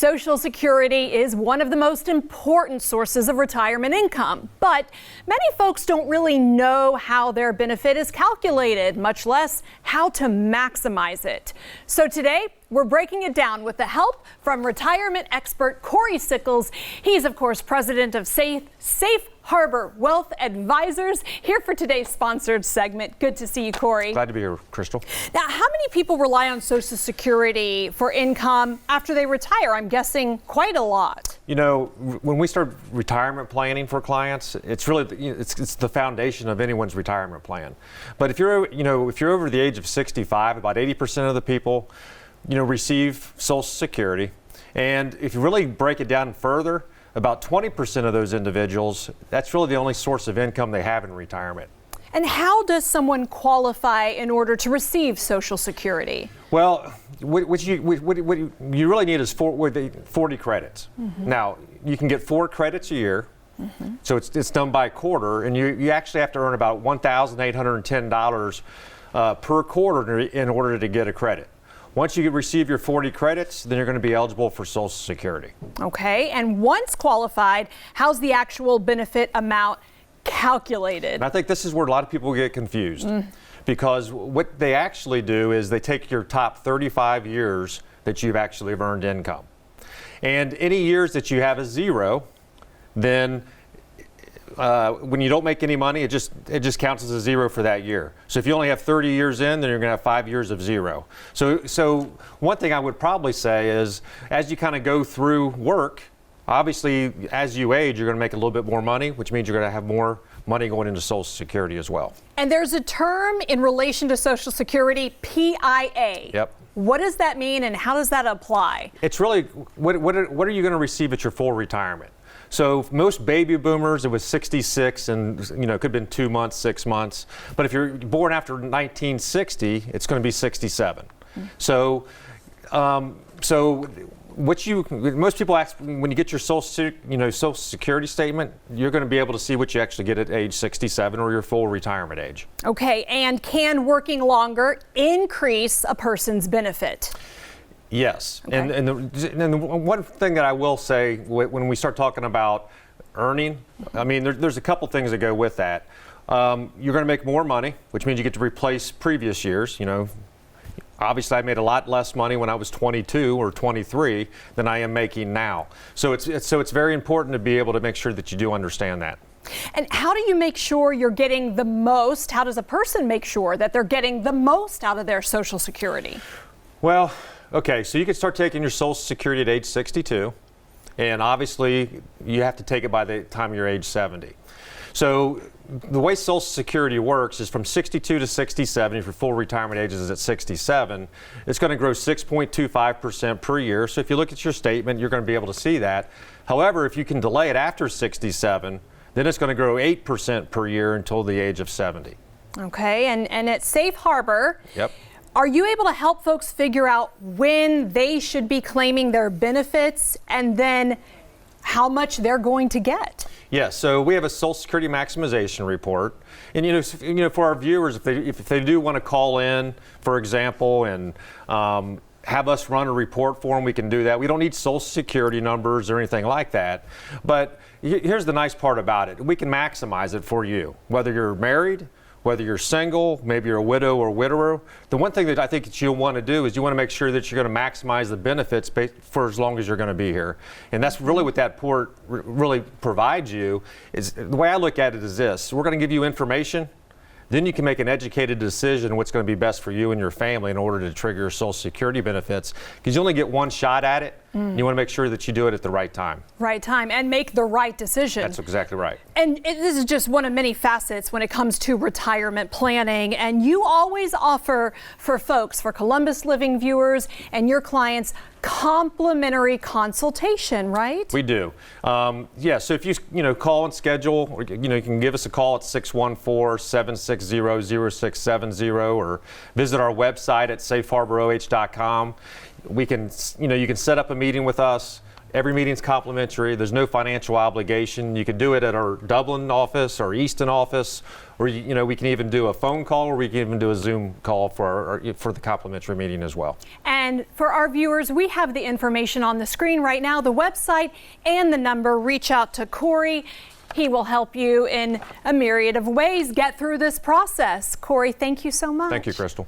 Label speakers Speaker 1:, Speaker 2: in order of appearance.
Speaker 1: Social Security is one of the most important sources of retirement income, but many folks don't really know how their benefit is calculated, much less how to maximize it. So today, we're breaking it down with the help from retirement expert Corey Sickles. He's, of course, president of Safe Harbor Wealth Advisors, here for today's sponsored segment. Good to see you, Corey.
Speaker 2: Glad to be here, Crystal.
Speaker 1: Now, how many people rely on Social Security for income after they retire? I'm guessing quite a lot.
Speaker 2: You know, when we start retirement planning for clients, it's really it's the foundation of anyone's retirement plan. But if you're over the age of 65, about 80% of the people receive Social Security, and if you really break it down further, about 20% of those individuals, that's really the only source of income they have in retirement.
Speaker 1: And how does someone qualify in order to receive Social Security?
Speaker 2: Well, what you really need is 40 credits. Mm-hmm. Now, you can get 4 credits a year, mm-hmm. so it's done by quarter, and you actually have to earn about $1,810 per quarter in order to get a credit. Once you receive your 40 credits, then you're going to be eligible for Social Security.
Speaker 1: Okay, and once qualified, how's the actual benefit amount calculated?
Speaker 2: And I think this is where a lot of people get confused, because what they actually do is they take your top 35 years that you've actually earned income. And any years that you have a zero, then when you don't make any money, it just counts as a zero for that year. So if you only have 30 years in, then you're going to have 5 years of zero. So one thing I would probably say is, as you kind of go through work, obviously as you age, you're going to make a little bit more money, which means you're going to have more money going into Social Security as well. And
Speaker 1: there's a term in relation to Social Security, PIA.
Speaker 2: Yep.
Speaker 1: What does that mean, and how does that apply?
Speaker 2: It's really, what are you going to receive at your full retirement? So most baby boomers, it was 66, and it could have been 2 months, 6 months. But if you're born after 1960, it's going to be 67. Mm-hmm. So most people ask, when you get your Social Security statement, you're going to be able to see what you actually get at age 67 or your full retirement age. Okay, and can working longer increase a person's benefit? Yes, okay. and the one thing that I will say when we start talking about earning, I mean, there's a couple things that go with that. You're going to make more money, which means you get to replace previous years. Obviously, I made a lot less money when I was 22 or 23 than I am making now. So it's very important to be able to make sure that you do understand that. And how do you make sure you're getting the most? How does a person make sure that they're getting the most out of their Social Security? Well, okay, so you can start taking your Social Security at age 62, and obviously you have to take it by the time you're age 70. So the way Social Security works is from 62 to 67, if your full retirement age is at 67, it's going to grow 6.25% per year. So if you look at your statement, you're going to be able to see that. However, if you can delay it after 67, then it's going to grow 8% per year until the age of 70. Okay, and at Safe Harbor, yep. Are you able to help folks figure out when they should be claiming their benefits and then how much they're going to get? Yes, so we have a Social Security Maximization report. And for our viewers, if they do want to call in, for example, and have us run a report for them, we can do that. We don't need Social Security numbers or anything like that. But here's the nice part about it. We can maximize it for you, whether you're married, whether you're single, maybe you're a widow or widower. The one thing that I think that you'll want to do is you want to make sure that you're going to maximize the benefits for as long as you're going to be here. And that's really what that report really provides you. Is the way I look at it is this: we're going to give you information, then you can make an educated decision what's going to be best for you and your family in order to trigger your Social Security benefits, because you only get one shot at it. And you want to make sure that you do it at the right time. Right time, and make the right decision. That's exactly right. And this is just one of many facets when it comes to retirement planning. And you always offer for folks, for Columbus Living viewers and your clients, complimentary consultation, right? We do. Yeah, so if you call and schedule, you can give us a call at 614-760-0670 or visit our website at safeharboroh.com. You can set up a meeting with us, Every meeting's complimentary. There's no financial obligation. You can do it at our Dublin office or Easton office, or we can even do a phone call, or we can even do a Zoom call for the complimentary meeting as well.
Speaker 1: And for our viewers, we have the information on the screen right now, the website and the number. Reach out to Corey. He will help you in a myriad of ways get through this process. Corey, thank you so much.
Speaker 2: Thank you, Crystal.